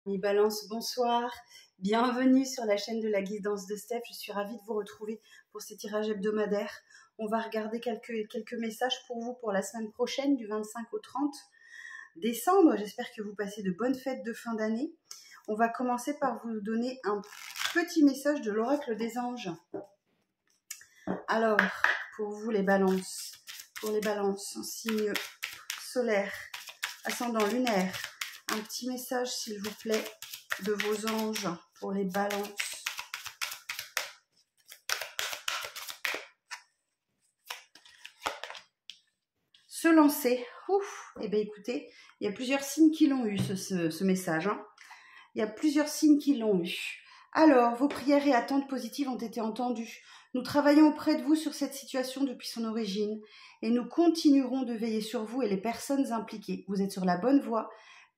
Mes balances, bonsoir, bienvenue sur la chaîne de la guidance de Steph. Je suis ravie de vous retrouver pour ces tirages hebdomadaires. On va regarder quelques messages pour vous pour la semaine prochaine du 25 au 30 décembre. J'espère que vous passez de bonnes fêtes de fin d'année. On va commencer par vous donner un petit message de l'oracle des anges. Alors, pour vous les balances, en signe solaire, ascendant lunaire, un petit message s'il vous plaît de vos anges pour les balances. Se lancer. Ouf. Eh bien écoutez, il y a plusieurs signes qui l'ont eu ce message. Il y a plusieurs signes qui l'ont eu. Alors, vos prières et attentes positives ont été entendues. Nous travaillons auprès de vous sur cette situation depuis son origine et nous continuerons de veiller sur vous et les personnes impliquées. Vous êtes sur la bonne voie.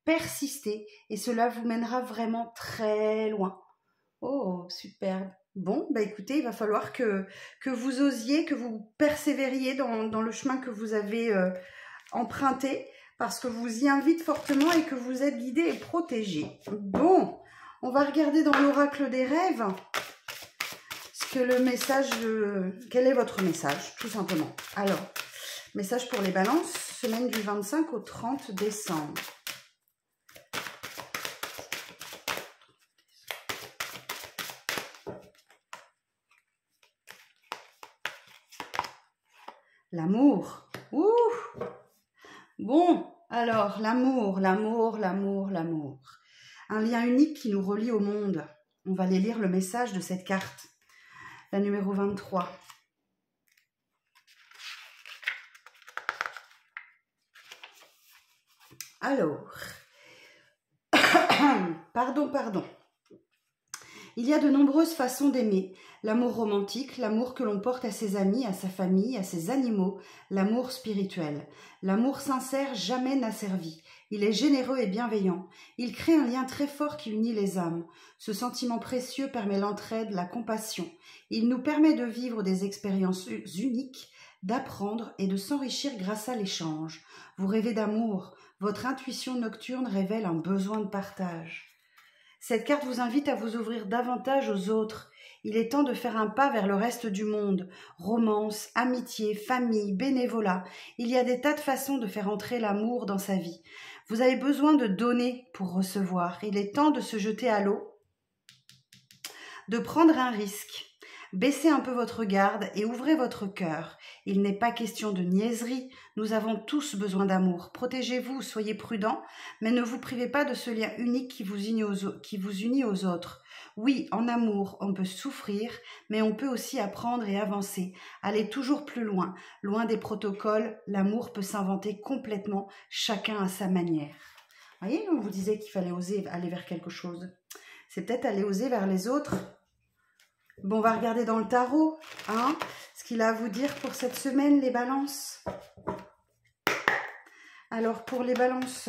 Persistez et cela vous mènera vraiment très loin. Oh, superbe. Bon, bah écoutez, il va falloir que vous osiez, que vous persévériez dans le chemin que vous avez emprunté, parce que vous y invite fortement et que vous êtes guidé et protégé. Bon, on va regarder dans l'oracle des rêves ce que le message, quel est votre message, tout simplement. Alors, message pour les balances, semaine du 25 au 30 décembre. L'amour. Ouh. Bon, alors, l'amour. Un lien unique qui nous relie au monde. On va aller lire le message de cette carte. La numéro 23. Alors. Pardon. Il y a de nombreuses façons d'aimer. L'amour romantique, l'amour que l'on porte à ses amis, à sa famille, à ses animaux, l'amour spirituel. L'amour sincère jamais n'a servi. Il est généreux et bienveillant. Il crée un lien très fort qui unit les âmes. Ce sentiment précieux permet l'entraide, la compassion. Il nous permet de vivre des expériences uniques, d'apprendre et de s'enrichir grâce à l'échange. Vous rêvez d'amour. Votre intuition nocturne révèle un besoin de partage. Cette carte vous invite à vous ouvrir davantage aux autres. Il est temps de faire un pas vers le reste du monde. Romance, amitié, famille, bénévolat. Il y a des tas de façons de faire entrer l'amour dans sa vie. Vous avez besoin de donner pour recevoir. Il est temps de se jeter à l'eau, de prendre un risque. Baissez un peu votre garde et ouvrez votre cœur. Il n'est pas question de niaiserie. Nous avons tous besoin d'amour. Protégez-vous, soyez prudents, mais ne vous privez pas de ce lien unique qui vous unit aux autres. Oui, en amour, on peut souffrir, mais on peut aussi apprendre et avancer. Aller toujours plus loin. Loin des protocoles, l'amour peut s'inventer complètement, chacun à sa manière. Vous voyez, on vous disait qu'il fallait oser aller vers quelque chose. C'est peut-être aller oser vers les autres. Bon, on va regarder dans le tarot, ce qu'il a à vous dire pour cette semaine, les balances. Alors, pour les balances,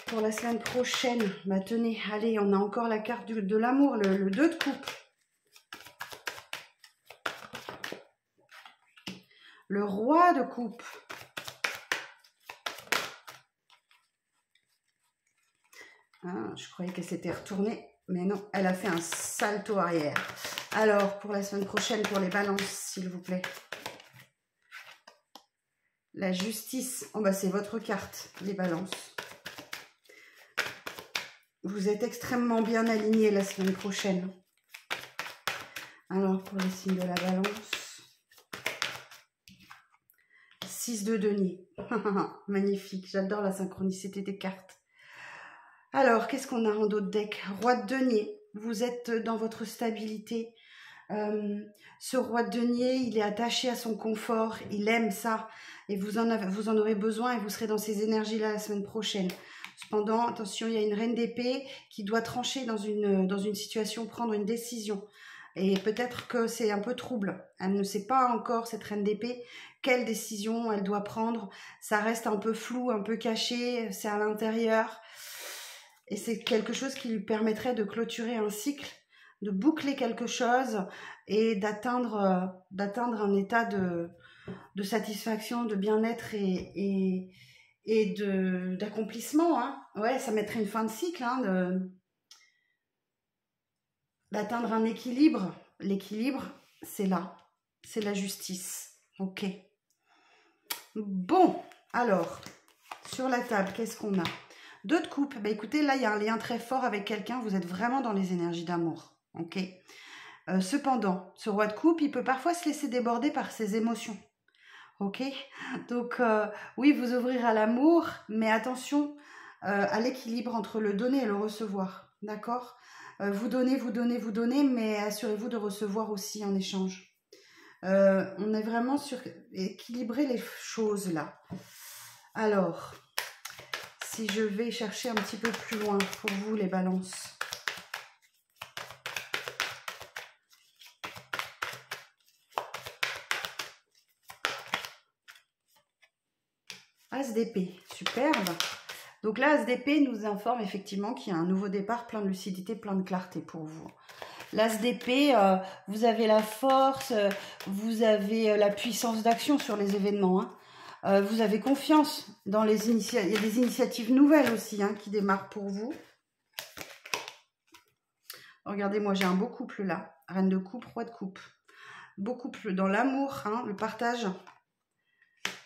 pour la semaine prochaine, bah tenez, allez, on a encore la carte de l'amour, le 2 de coupe. Le roi de coupe. Je croyais qu'elle s'était retournée. Mais non, elle a fait un salto arrière. Alors, pour la semaine prochaine, pour les balances, s'il vous plaît. La justice. Oh, bah, c'est votre carte, les balances. Vous êtes extrêmement bien alignés la semaine prochaine. Alors, pour les signes de la balance. 6 de denier. Magnifique. J'adore la synchronicité des cartes. Alors, qu'est-ce qu'on a en d'autres deck? Roi de denier, vous êtes dans votre stabilité. Ce roi de denier, il est attaché à son confort, il aime ça. Et vous en aurez besoin et vous serez dans ces énergies-là la semaine prochaine. Cependant, attention, il y a une reine d'épée qui doit trancher dans une situation, prendre une décision. Et peut-être que c'est un peu trouble. Elle ne sait pas encore, cette reine d'épée, quelle décision elle doit prendre. Ça reste un peu flou, un peu caché, c'est à l'intérieur. Et c'est quelque chose qui lui permettrait de clôturer un cycle, de boucler quelque chose et d'atteindre un état de satisfaction, de bien-être et et d'accomplissement. Hein. Ouais, ça mettrait une fin de cycle, hein, d'atteindre un équilibre. L'équilibre, c'est là. C'est la justice. Ok. Bon, alors, sur la table, qu'est-ce qu'on a? 2 de coupe. Bah, écoutez, là, il y a un lien très fort avec quelqu'un. Vous êtes vraiment dans les énergies d'amour. Ok. Cependant, ce roi de coupe, il peut parfois se laisser déborder par ses émotions. Ok. Donc, oui, vous ouvrir à l'amour, mais attention à l'équilibre entre le donner et le recevoir. D'accord? Vous donnez, vous donnez, vous donnez, mais assurez-vous de recevoir aussi en échange. On est vraiment sur équilibrer les choses là. Alors, si je vais chercher un petit peu plus loin pour vous les balances. As d'épée, superbe. Donc là, As d'épée nous informe effectivement qu'il y a un nouveau départ, plein de lucidité, plein de clarté pour vous. L'As d'épée, vous avez la force, vous avez la puissance d'action sur les événements. Hein. Vous avez confiance dans les initiatives. Il y a des initiatives nouvelles aussi hein, qui démarrent pour vous. Regardez, moi j'ai un beau couple là. Reine de coupe, roi de coupe. Beau couple dans l'amour, hein, le partage.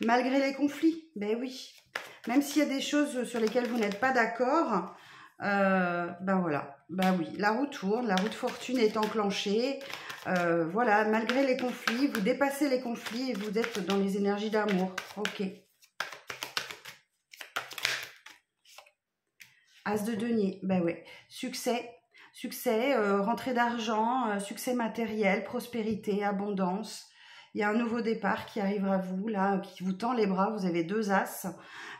Malgré les conflits, ben oui. Même s'il y a des choses sur lesquelles vous n'êtes pas d'accord, ben voilà. Ben oui, la roue tourne, la roue de fortune est enclenchée. Voilà, malgré les conflits, vous dépassez les conflits et vous êtes dans les énergies d'amour. Ok. As de denier, ben ouais. Succès, succès, rentrée d'argent, succès matériel, prospérité, abondance. Il y a un nouveau départ qui arrive à vous, là, qui vous tend les bras. Vous avez 2 as.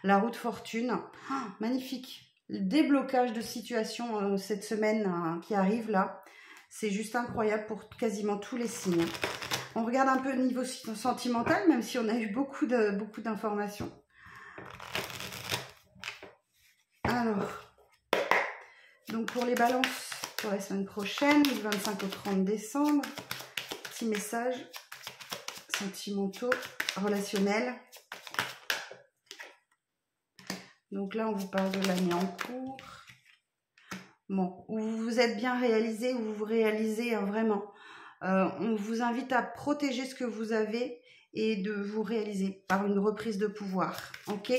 La roue de fortune. Oh, magnifique. Le déblocage de situation cette semaine qui arrive, là. C'est juste incroyable pour quasiment tous les signes. On regarde un peu le niveau sentimental, même si on a eu beaucoup d'informations. Alors, donc pour les balances, pour la semaine prochaine, du 25 au 30 décembre, petit message. Sentimentaux, relationnels. Donc là, on vous parle de l'année en cours. Bon, où vous vous êtes bien réalisé, où vous vous réalisez hein, vraiment. On vous invite à protéger ce que vous avez et de vous réaliser par une reprise de pouvoir. Ok?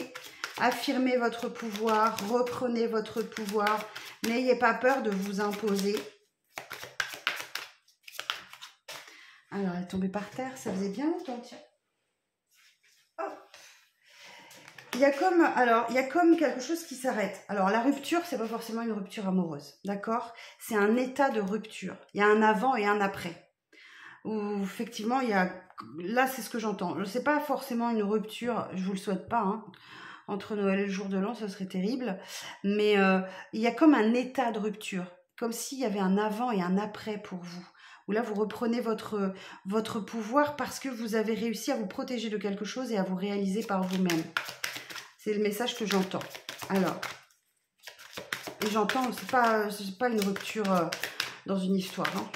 Affirmez votre pouvoir, reprenez votre pouvoir. N'ayez pas peur de vous imposer. Alors, elle est tombée par terre, ça faisait bien longtemps, tiens. Hop. Il y a comme quelque chose qui s'arrête. Alors, la rupture, c'est pas forcément une rupture amoureuse, d'accord? C'est un état de rupture. Il y a un avant et un après. Où, effectivement, il y a... Là, c'est ce que j'entends. C'est pas forcément une rupture, je vous le souhaite pas, hein. Entre Noël et le jour de l'an, ce serait terrible. Mais il y a comme un état de rupture. Comme s'il y avait un avant et un après pour vous. Où là, vous reprenez votre pouvoir parce que vous avez réussi à vous protéger de quelque chose et à vous réaliser par vous-même. C'est le message que j'entends. Alors, et j'entends, c'est pas une rupture dans une histoire. Hein.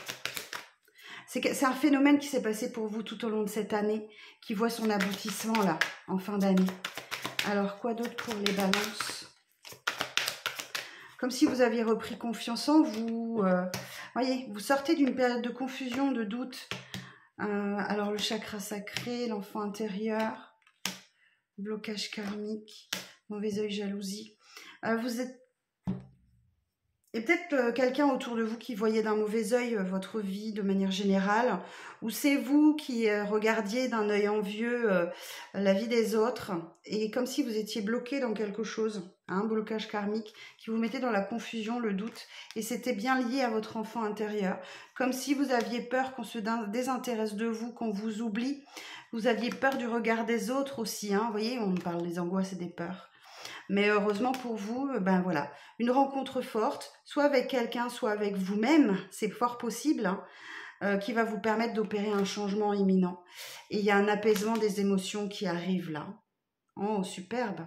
C'est un phénomène qui s'est passé pour vous tout au long de cette année, qui voit son aboutissement là, en fin d'année. Alors, quoi d'autre pour les balances? Comme si vous aviez repris confiance en vous. Voyez, vous sortez d'une période de confusion, de doute. Alors, le chakra sacré, l'enfant intérieur, blocage karmique, mauvais œil, jalousie. Vous êtes... Et peut-être quelqu'un autour de vous qui voyait d'un mauvais œil votre vie de manière générale, ou c'est vous qui regardiez d'un œil envieux la vie des autres, et comme si vous étiez bloqué dans quelque chose, un blocage karmique qui vous mettait dans la confusion, le doute, et c'était bien lié à votre enfant intérieur, comme si vous aviez peur qu'on se désintéresse de vous, qu'on vous oublie, vous aviez peur du regard des autres aussi, hein, vous voyez, on parle des angoisses et des peurs. Mais heureusement pour vous, ben voilà, une rencontre forte, soit avec quelqu'un, soit avec vous-même, c'est fort possible, hein, qui va vous permettre d'opérer un changement imminent. Et il y a un apaisement des émotions qui arrive là. Oh, superbe.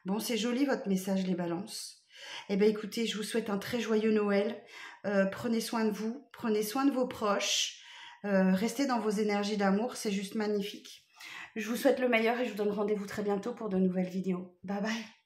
Bon, c'est joli votre message, les balances. Eh bien, écoutez, je vous souhaite un très joyeux Noël. Prenez soin de vous, prenez soin de vos proches. Restez dans vos énergies d'amour, c'est juste magnifique. Je vous souhaite le meilleur et je vous donne rendez-vous très bientôt pour de nouvelles vidéos. Bye bye.